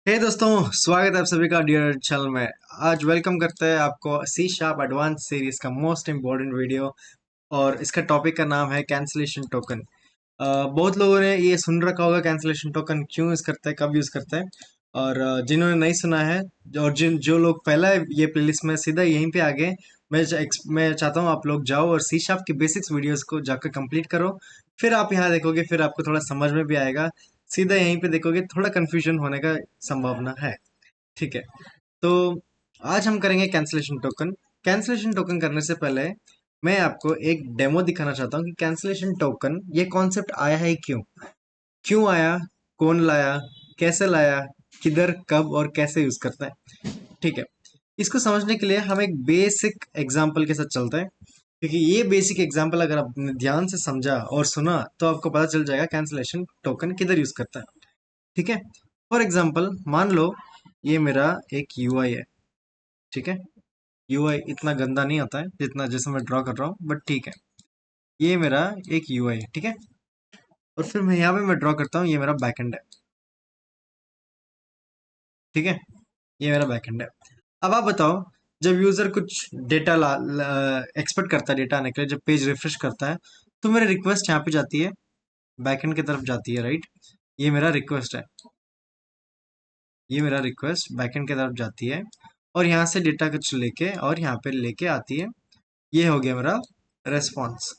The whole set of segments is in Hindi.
हे दोस्तों, स्वागत है आप सभी का डियर चैनल में। आज वेलकम करते हैं आपको सी शार्प एडवांस सीरीज का मोस्ट इम्पोर्टेंट वीडियो। और इसका टॉपिक का नाम है कैंसलेशन टोकन। बहुत लोगों ने ये सुन रखा होगा कैंसलेशन टोकन क्यों यूज करते हैं, कब यूज करते हैं। और जिन्होंने नहीं सुना है और जिन जो लोग पहला है ये प्लेलिस्ट में सीधा यहीं पे आगे, मैं चाहता हूँ आप लोग जाओ और सी शार्प की बेसिक्स वीडियोस को जाकर कंप्लीट करो। फिर आप यहाँ देखोगे, फिर आपको थोड़ा समझ में भी आएगा। सीधा यहीं पे देखोगे थोड़ा कंफ्यूजन होने का संभावना है। ठीक है, तो आज हम करेंगे कैंसलेशन टोकन। कैंसलेशन टोकन करने से पहले मैं आपको एक डेमो दिखाना चाहता हूँ कि कैंसलेशन टोकन ये कॉन्सेप्ट आया है क्यों, क्यों आया, कौन लाया, कैसे लाया, किधर, कब और कैसे यूज करता है। ठीक है, इसको समझने के लिए हम एक बेसिक एग्जांपल के साथ चलते हैं, क्योंकि ये बेसिक एग्जांपल अगर आपने ध्यान से समझा और सुना तो आपको पता चल जाएगा कैंसलेशन टोकन किधर यूज करता है। ठीक है, फॉर एग्जांपल मान लो ये मेरा एक यूआई है। ठीक है, यूआई इतना गंदा नहीं आता है जितना जैसे मैं ड्रॉ कर रहा हूँ, बट ठीक है, ये मेरा एक यूआई है। ठीक है, और फिर मैं यहाँ पे मैं ड्रॉ करता हूँ, ये मेरा बैकएंड है। ठीक है, ये मेरा बैकएंड है। अब आप बताओ, जब यूजर कुछ डेटा ला, एक्सपेक्ट करता है, डेटा आने के लिए जब पेज रिफ्रेश करता है, तो मेरी रिक्वेस्ट यहाँ पे जाती है, बैकएंड की तरफ जाती है, राइट। ये मेरा रिक्वेस्ट है, ये मेरा रिक्वेस्ट बैकएंड की तरफ जाती है और यहाँ से डेटा कुछ लेके और यहाँ पे लेके आती है। ये हो गया मेरा रेस्पॉन्स।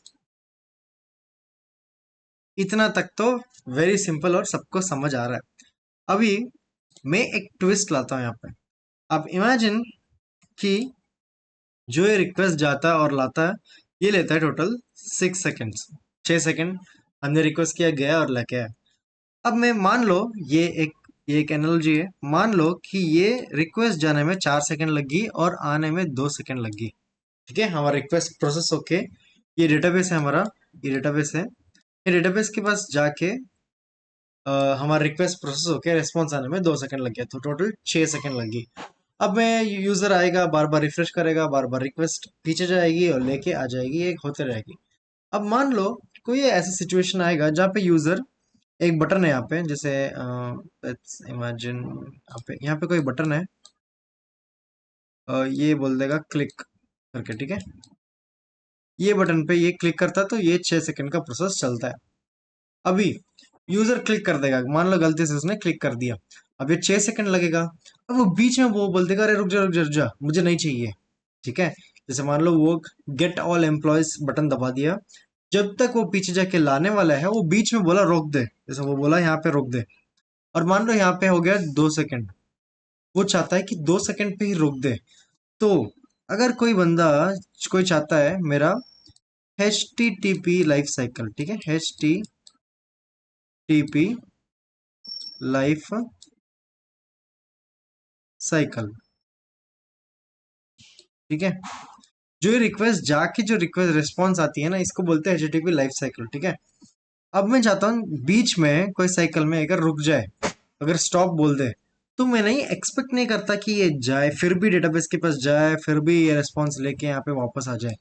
इतना तक तो वेरी सिंपल और सबको समझ आ रहा है। अभी मैं एक ट्विस्ट लाता हूँ यहाँ पे। आप इमेजिन कि जो ये रिक्वेस्ट जाता है और लाता है, ये लेता है टोटल 6 सेकेंड्स। 6 सेकेंड हमने रिक्वेस्ट किया, गया और लेके आया। अब मैं मान लो ये एक एनालॉजी है। मान लो कि ये रिक्वेस्ट जाने में 4 सेकेंड लगी और आने में 2 सेकेंड लगी। ठीक है, हमारा रिक्वेस्ट प्रोसेस होके ये डेटाबेस है हमारा, ये डेटाबेस है। ये डेटाबेस के पास जाके हमारा रिक्वेस्ट प्रोसेस होके रिस्पॉन्स आने में 2 सेकंड लग गया, तो टोटल 6 सेकंड लगी। अब मैं यूजर आएगा, बार बार रिफ्रेश करेगा, बार बार रिक्वेस्ट पीछे जाएगी और लेके आ जाएगी, एक होते रहेगी। अब मान लो कोई ऐसा सिचुएशन आएगा जहाँ पे यूजर, एक बटन है यहाँ पे, जैसे लेट्स इमेजिन यहाँ पे कोई बटन है, ये बोल देगा क्लिक करके। ठीक है, ये बटन पे ये क्लिक करता है तो ये 6 सेकंड का प्रोसेस चलता है। अभी यूजर क्लिक कर देगा, मान लो गलती से उसने क्लिक कर दिया, अब ये 6 सेकंड लगेगा। अब वो बीच में वो बोल देगा, अरे रुक जा रुक जा रुक जा, मुझे नहीं चाहिए। ठीक है, जैसे मान लो वो गेट ऑल एम्प्लॉयज बटन दबा दिया, जब तक वो पीछे जाके लाने वाला है वो बीच में बोला रोक दे, जैसे वो बोला यहाँ पे रोक दे। और मान लो यहाँ पे हो गया 2 सेकंड, वो चाहता है कि 2 सेकंड पे ही रोक दे। तो अगर कोई बंदा, कोई चाहता है मेरा H T T P life cycle, ठीक है, H T T P life cycle. ठीक है, जो ये रिक्वेस्ट जाके जो रिक्वेस्ट रिस्पॉन्स आती है ना, इसको बोलते हैं एचटीटीपी लाइफ साइकिल। ठीक है, अब मैं चाहता हूँ बीच में कोई साइकिल में अगर रुक जाए, अगर स्टॉप बोल दे, तो मैं नहीं एक्सपेक्ट नहीं करता कि ये जाए, फिर भी डेटाबेस के पास जाए, फिर भी ये रिस्पॉन्स लेके यहाँ पे वापस आ जाए।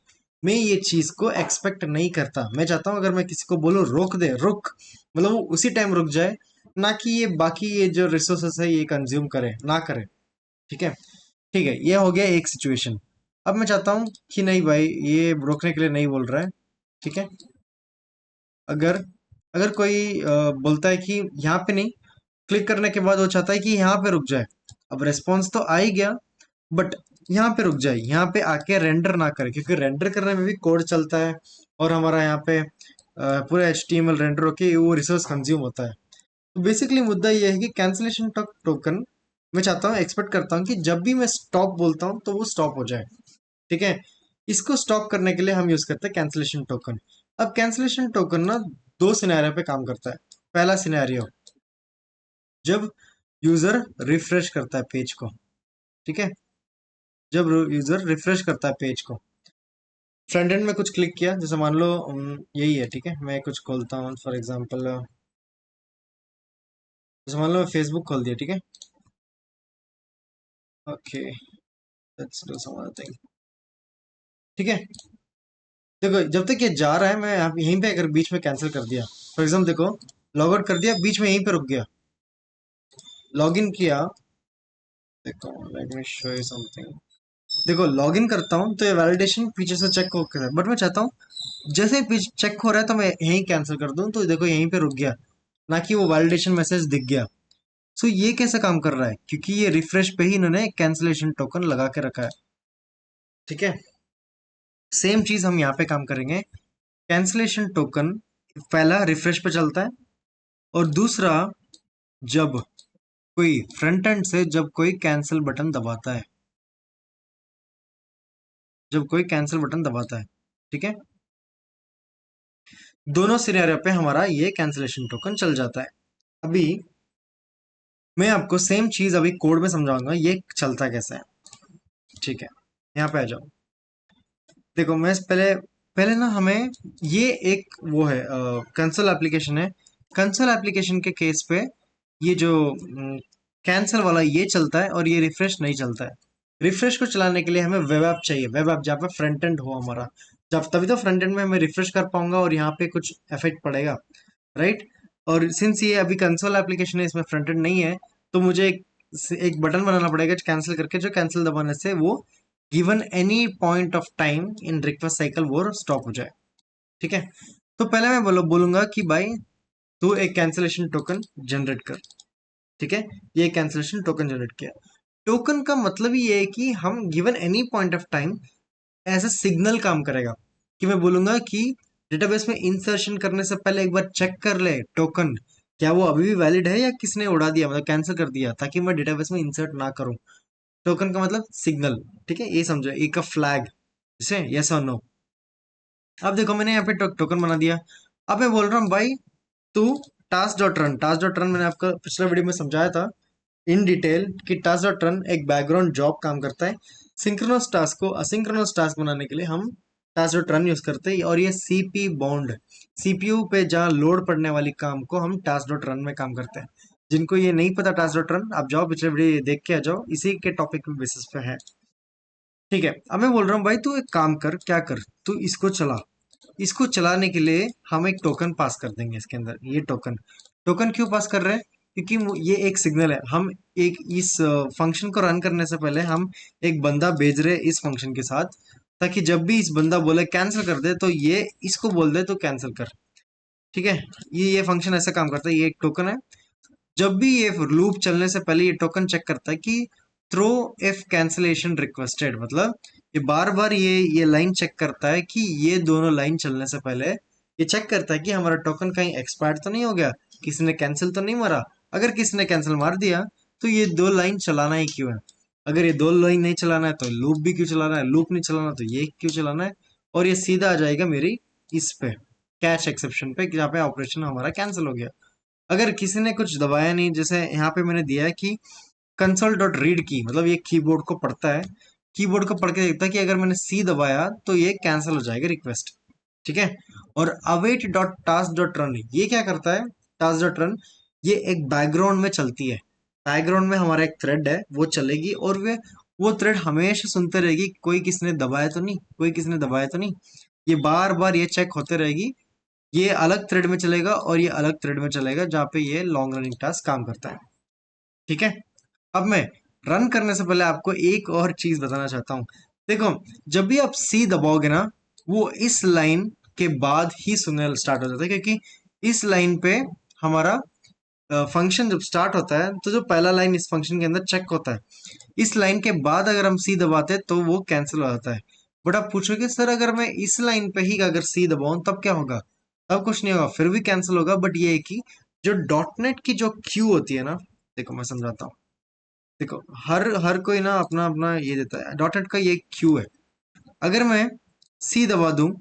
मैं ये चीज को एक्सपेक्ट नहीं करता। मैं चाहता हूँ अगर मैं किसी को बोलूँ रोक दे, रुक, मतलब वो उसी टाइम रुक जाए, ना कि ये बाकी ये जो रिसोर्सेस है ये कंज्यूम करे ना करे। ठीक है, ठीक है, ये हो गया एक सिचुएशन। अब मैं चाहता हूँ कि नहीं भाई, ये रोकने के लिए नहीं बोल रहा है। ठीक है, अगर अगर कोई बोलता है कि यहाँ पे नहीं, क्लिक करने के बाद वो चाहता है कि यहाँ पे रुक जाए। अब रेस्पॉन्स तो आ ही गया, बट यहाँ पे रुक जाए, यहाँ पे आके रेंडर ना करे, क्योंकि रेंडर करने में भी कोड चलता है और हमारा यहाँ पे पूरा HTML रेंडर होके वो रिसोर्स कंज्यूम होता है। तो बेसिकली मुद्दा ये है कि कैंसिलेशन टोकन, मैं चाहता हूँ, एक्सपेक्ट करता हूँ कि जब भी मैं स्टॉप बोलता हूँ तो वो स्टॉप हो जाए। ठीक है, इसको स्टॉप करने के लिए हम यूज करते हैं कैंसिलेशन टोकन। अब कैंसिलेशन टोकन ना दो सिनेरियो पे काम करता है। पहला सिनेरियो, जब यूजर रिफ्रेश करता है पेज को। ठीक है, जब यूजर रिफ्रेश करता है पेज को, फ्रंट एंड में कुछ क्लिक किया, जैसे मान लो यही है। ठीक है, मैं कुछ खोलता हूँ फॉर एग्जांपल, जैसे मान लो मैं फेसबुक खोल दिया। ठीक है, okay, let's do some other thing. ठीक है, देखो जब तक ये जा रहा है, मैं यहीं पे अगर बीच में कैंसिल कर दिया, फॉर एग्जाम्पल देखो, लॉग आउट कर दिया, बीच में यहीं पे रुक गया, लॉगिन किया। देखो let me show you something. देखो लॉगिन करता हूँ तो ये वैलिडेशन पीछे से चेक हो है, बट मैं चाहता हूँ जैसे ही चेक हो रहा है तो मैं यहीं कैंसिल कर दूं, तो देखो यहीं पे रुक गया, ना कि वो वैलिडेशन मैसेज दिख गया। सो ये कैसे काम कर रहा है, क्योंकि ये रिफ्रेश पे ही इन्होंने कैंसिलेशन टोकन लगा के रखा है। ठीक है, सेम चीज हम यहाँ पे काम करेंगे। कैंसिलेशन टोकन पहला रिफ्रेश पे चलता है, और दूसरा जब कोई फ्रंट एंड से जब कोई कैंसिल बटन दबाता है, जब कोई कैंसिल बटन दबाता है। ठीक है, दोनों सिनेरियो पे हमारा ये कैंसिलेशन टोकन चल जाता है। अभी मैं आपको सेम चीज अभी कोड में समझाऊंगा ये चलता कैसे है। ठीक है, यहाँ पे आ जाओ। देखो मैं पहले पहले ना हमें ये एक वो है कंसोल एप्लीकेशन है। कंसोल एप्लीकेशन के केस पे ये जो कैंसिल वाला ये चलता है और ये रिफ्रेश नहीं चलता है। रिफ्रेश को चलाने के लिए हमें वेब ऐप चाहिए, वेब ऐप जहाँ पे फ्रंट एंड हो हमारा, जब तभी तो फ्रंट एंड में हमें रिफ्रेश कर पाऊंगा और यहाँ पे कुछ इफेक्ट पड़ेगा, राइट। और सिंस ये अभी कंसोल एप्लीकेशन है, इसमें फ्रंट एंड नहीं है, तो मुझे एक बटन बनाना पड़ेगा कैंसिल करके, जो कैंसिल दबाने से वो given any point of time in request cycle वो स्टॉप हो जाए। ठीक है, तो पहले मैं बोलूंगा कि भाई तू एक कैंसिलेशन टोकन जनरेट कर। ठीक है, ये कैंसिलेशन टोकन जनरेट किया। टोकन का मतलब ही ये है कि हम given any point of time as a signal काम करेगा, कि मैं बोलूंगा कि डेटाबेस में इंसर्शन करने से पहले एक बार चेक कर ले टोकन क्या वो अभी भी वैलिड है या किसने उड़ा दिया, मतलब कैंसिल कर दिया, ताकि मैं डेटाबेस में इंसर्ट ना करूं। टोकन का मतलब सिग्नल। ठीक है, ये समझो, एक का फ्लैग, जैसे यस और नो। अब देखो मैंने यहाँ पे टोकन बना दिया। अब मैं बोल रहा हूँ भाई तू टास्क डॉट रन मैंने आपको पिछले वीडियो में समझाया था इन डिटेल कि टास्क डॉट रन एक बैकग्राउंड जॉब काम करता है। सिंक्रोनस टास्क को असिंक्रोनस टास्क बनाने के लिए हम टास्क डॉट रन यूज करते हैं, और ये सीपी बॉन्ड, सीपीयू पे जहाँ लोड पड़ने वाली काम को हम टास्क डॉट रन में काम करते हैं। जिनको ये नहीं पता टास्क डॉट रन, आप जाओ पिछले वीडियो देख के आ जाओ, इसी के टॉपिक पे बेसिस पे है। ठीक है, अब मैं बोल रहा हूँ भाई तू एक काम कर, क्या कर, तू इसको चला। इसको चलाने के लिए हम एक टोकन पास कर देंगे इसके अंदर। ये टोकन, टोकन क्यों पास कर रहे हैं, क्योंकि ये एक सिग्नल है। हम एक इस फंक्शन को रन करने से पहले हम एक बंदा भेज रहे हैं इस फंक्शन के साथ, ताकि जब भी इस बंदा बोले कैंसिल कर दे तो ये इसको बोल दे तो कैंसिल कर। ठीक है, ये फंक्शन ऐसा काम करता है, ये एक टोकन है। जब भी ये लूप चलने से पहले ये टोकन चेक करता है कि थ्रो इफ कैंसिलेशन रिक्वेस्टेड, मतलब ये बार बार ये लाइन चेक करता है कि ये दोनों लाइन चलने से पहले ये चेक करता है कि हमारा टोकन कहीं एक्सपायर तो नहीं हो गया, किसी ने कैंसिल तो नहीं मारा। अगर किसी ने कैंसिल मार दिया तो ये दो लाइन चलाना ही क्यों है। अगर ये दो लाइन नहीं चलाना है तो लूप भी क्यों चलाना है, लूप नहीं चलाना तो ये क्यों चलाना है। और ये सीधा आ जाएगा मेरी इस पे कैश एक्सेप्शन पे, जहाँ पे ऑपरेशन हमारा कैंसिल हो गया। अगर किसी ने कुछ दबाया नहीं, जैसे यहाँ पे मैंने दिया है कि कंसोल डॉट रीड की, मतलब ये कीबोर्ड को पढ़ता है, कीबोर्ड को पढ़ के देखता है कि अगर मैंने सी दबाया तो ये कैंसिल हो जाएगा रिक्वेस्ट। ठीक है, और await dot task dot run ये क्या करता है, टास्क डॉट रन ये एक बैकग्राउंड में चलती है। बैकग्राउंड में हमारा एक थ्रेड है वो चलेगी, और वो थ्रेड हमेशा सुनते रहेगी कोई किसने दबाया तो नहीं, कोई किसने दबाया तो नहीं। ये बार बार ये चेक होते रहेगी। ये अलग थ्रेड में चलेगा और ये अलग थ्रेड में चलेगा जहाँ पे ये लॉन्ग रनिंग टास्क काम करता है। ठीक है, अब मैं रन करने से पहले आपको एक और चीज बताना चाहता हूँ। देखो जब भी आप सी दबाओगे ना, वो इस लाइन के बाद ही सुनने स्टार्ट हो जाता है, क्योंकि इस लाइन पे हमारा फंक्शन जब स्टार्ट होता है तो जो पहला लाइन इस फंक्शन के अंदर चेक होता है, इस लाइन के बाद अगर हम सी दबाते हैं तो वो कैंसिल हो जाता है। बट आप पूछोगे सर अगर मैं इस लाइन पे ही अगर सी दबाऊं तब क्या होगा, तब कुछ नहीं होगा, फिर भी कैंसिल होगा। बट ये है कि जो डॉट नेट की जो क्यू होती है ना, देखो मैं समझाता हूँ। देखो हर हर कोई ना अपना अपना ये देता है, डॉट नेट का ये क्यू है। अगर मैं सी दबा दूं,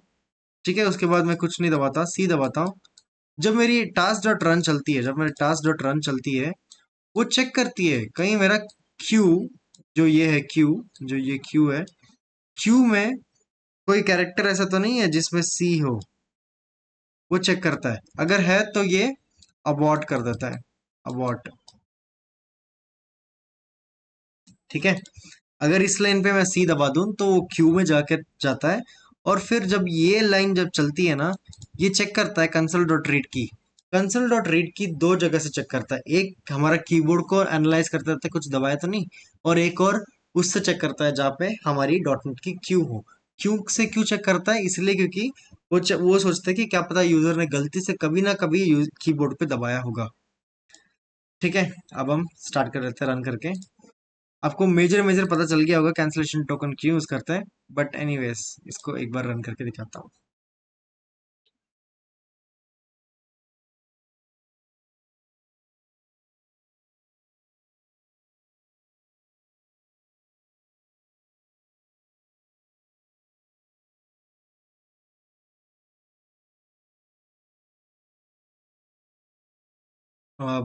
ठीक है, उसके बाद मैं कुछ नहीं दबाता, सी दबाता हूँ, जब मेरी टास्क डॉट रन चलती है, जब मेरी टास्क डॉट रन चलती है, वो चेक करती है कहीं मेरा क्यू, जो ये है क्यू, जो ये क्यू है, क्यू में कोई कैरेक्टर ऐसा तो नहीं है जिसमें सी हो। वो चेक करता है, अगर है तो ये अबॉर्ट कर देता है, अबॉर्ट। ठीक है, अगर इस लाइन पे मैं सी दबा दूं तो वो क्यू में जाके जाता है, और फिर जब ये लाइन जब चलती है ना, ये चेक करता है कंसोल डॉट रीड की, कंसोल डॉट रीड की दो जगह से चेक करता है, एक हमारा कीबोर्ड को एनालाइज करता है कुछ दबाया तो नहीं, और एक और उससे चेक करता है जहाँ पे हमारी डॉट नेट की क्यू हो। क्यू से क्यों चेक करता है? इसलिए क्योंकि वो सोचते हैं कि क्या पता यूजर ने गलती से कभी ना कभी कीबोर्ड पे दबाया होगा। ठीक है, अब हम स्टार्ट कर लेते हैं रन करके। आपको मेजर मेजर पता चल गया होगा कैंसिलेशन टोकन क्यों यूज करते हैं, बट एनीवेज इसको एक बार रन करके दिखाता हूँ।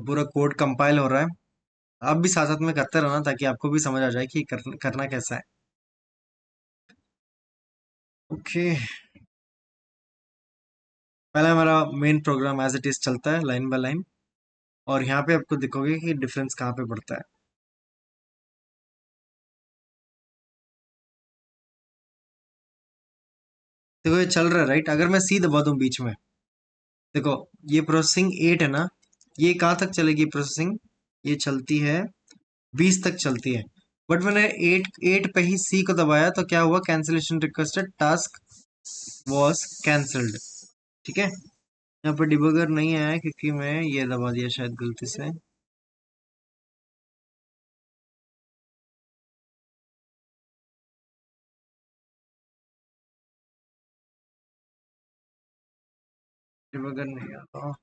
पूरा कोड कंपाइल हो रहा है। आप भी साथ साथ में करते रहना ताकि आपको भी समझ आ जाए कि करना कैसा है। ओके, पहले हमारा main program as it is चलता है लाइन बाय लाइन, और यहाँ पे आपको दिखोगे कि डिफरेंस कहाँ पे पड़ता है। देखो ये चल रहा है राइट, अगर मैं सी दबा दूं बीच में, देखो ये प्रोसेसिंग 8 है ना, ये कहाँ तक चलेगी प्रोसेसिंग? ये चलती है 20 तक चलती है। बट मैंने 8 पे ही सी को दबाया तो क्या हुआ? Cancellation requested, task was cancelled. ठीक है, यहाँ पर डिबगर नहीं आया क्योंकि मैं ये दबा दिया शायद गलती से। डिबगर नहीं आता।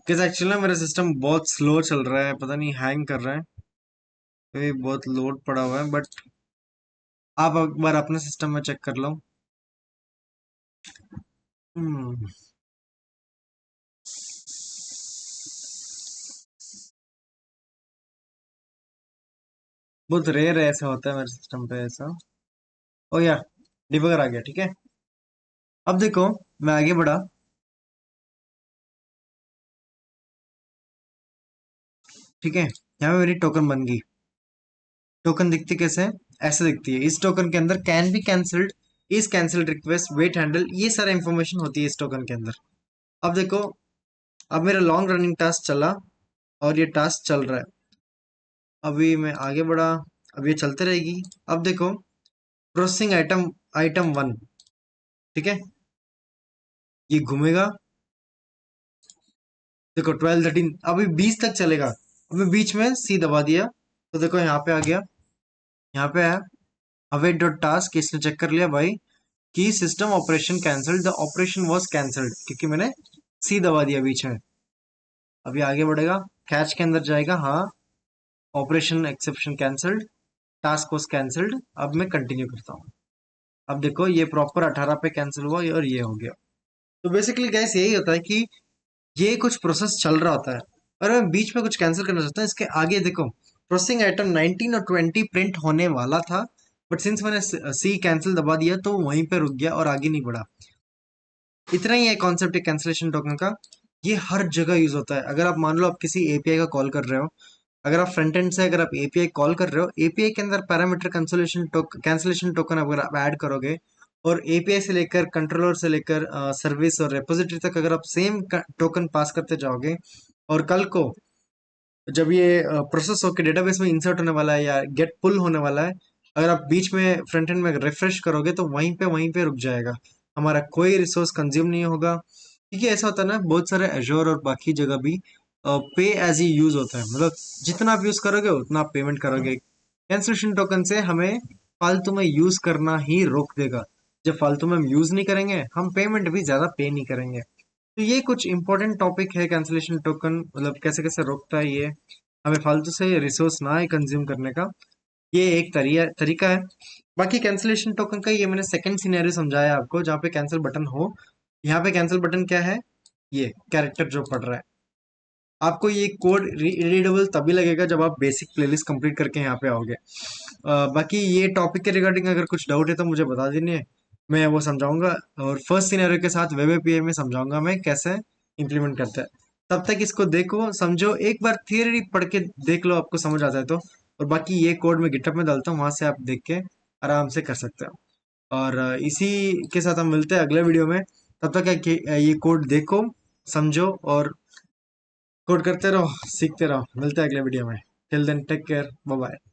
कैसे एक्चुअली ना मेरा सिस्टम बहुत स्लो चल रहा है, पता नहीं हैंग कर रहा है, तो ये बहुत लोड पड़ा हुआ है। बट आप एक बार अपने सिस्टम में चेक कर लो। हम्म, बहुत रेयर ऐसा होता है मेरे सिस्टम पे ऐसा। ओ या, डिबगर आ गया, ठीक है। अब देखो, मैं आगे बढ़ा। ठीक है, यहाँ पे मेरी टोकन बन गई। टोकन दिखती कैसे है? ऐसे दिखती है। इस टोकन के अंदर can be cancelled, is cancelled request, wait handle, ये सारा इंफॉर्मेशन होती है इस टोकन के अंदर। अब देखो, अब मेरा लॉन्ग रनिंग टास्क चला और ये टास्क चल रहा है। अभी मैं आगे बढ़ा, अब ये चलते रहेगी। अब देखो, प्रोसेसिंग आइटम, आइटम 1, ठीक है, ये घूमेगा। देखो 12 13, अभी 20 तक चलेगा। अभी बीच में सी दबा दिया तो देखो यहाँ पे आ गया, यहाँ पे है अवेट डॉट टास्क, इसने चेक कर लिया भाई कि system operation cancelled, the operation was cancelled, क्योंकि मैंने सी दबा दिया बीच में। अभी आगे बढ़ेगा, कैच के अंदर जाएगा, हाँ operation exception cancelled, task was cancelled. अब मैं कंटिन्यू करता हूँ। अब देखो ये प्रॉपर 18 पे कैंसिल हुआ और ये हो गया। तो बेसिकली गैस यही होता है कि ये कुछ प्रोसेस चल रहा होता है और मैं बीच में कुछ कैंसिल करना चाहता हूँ। इसके आगे देखो, प्रोसेसिंग आइटम 19 और 20 प्रिंट होने वाला था, बट सिंस मैंने सी कैंसिल दबा दिया तो वहीं पे रुक गया और आगे नहीं बढ़ा। इतना ही है कॉन्सेप्ट है कैंसिलेशन टोकन का। ये हर जगह यूज होता है। अगर आप मान लो आप किसी एपीआई का कॉल कर रहे हो, अगर आप फ्रंट एंड से अगर आप एपीआई कॉल कर रहे हो, एपीआई के अंदर पैरामीटर कैंसिलेशन टोकन अगर आप ऐड करोगे, और एपीआई से लेकर कंट्रोलर से लेकर सर्विस और रेपोजिटरी तक अगर आप सेम टोकन पास करते जाओगे, और कल को जब ये प्रोसेस होकर डेटाबेस में इंसर्ट होने वाला है या गेट पुल होने वाला है, अगर आप बीच में फ्रंट एंड में रिफ्रेश करोगे तो वहीं पे रुक जाएगा, हमारा कोई रिसोर्स कंज्यूम नहीं होगा। क्योंकि ऐसा होता है ना, बहुत सारे एजोर और बाकी जगह भी पे एज ई यूज होता है, मतलब जितना आप यूज करोगे उतना आप पेमेंट करोगे। कैंसिलेशन टोकन से हमें फालतू में यूज करना ही रोक देगा। जब फालतू में हम यूज नहीं करेंगे, हम पेमेंट भी ज्यादा पे नहीं करेंगे। तो ये कुछ इंपॉर्टेंट टॉपिक है कैंसिलेशन टोकन, मतलब कैसे कैसे रोकता है ये हमें फालतू से रिसोर्स ना ही कंज्यूम करने का। ये एक तरीका है। बाकी कैंसिलेशन टोकन का ये मैंने सेकंड सिनेरियो समझाया आपको, जहाँ पे कैंसिल बटन हो। यहाँ पे कैंसिल बटन क्या है? ये कैरेक्टर जो पढ़ रहा है। आपको ये कोड रीडेबल तभी लगेगा जब आप बेसिक प्लेलिस्ट कंप्लीट करके यहाँ पे आओगे। बाकी ये टॉपिक के रिगार्डिंग अगर कुछ डाउट है तो मुझे बता दीजिए, मैं वो समझाऊंगा। और फर्स्ट सिनेरियो के साथ वेब एपीआई में समझाऊंगा मैं कैसे इंप्लीमेंट करते हैं। तब तक इसको देखो, समझो, एक बार थियरी पढ़ के देख लो, आपको समझ आता है तो। और बाकी ये कोड मैं गिटहब में डालता हूँ, वहां से आप देख के आराम से कर सकते हो। और इसी के साथ हम मिलते हैं अगले वीडियो में। तब तक है कि ये कोड देखो, समझो और कोड करते रहो, सीखते रहो। मिलते हैं अगले वीडियो में। Till then take care, bye bye.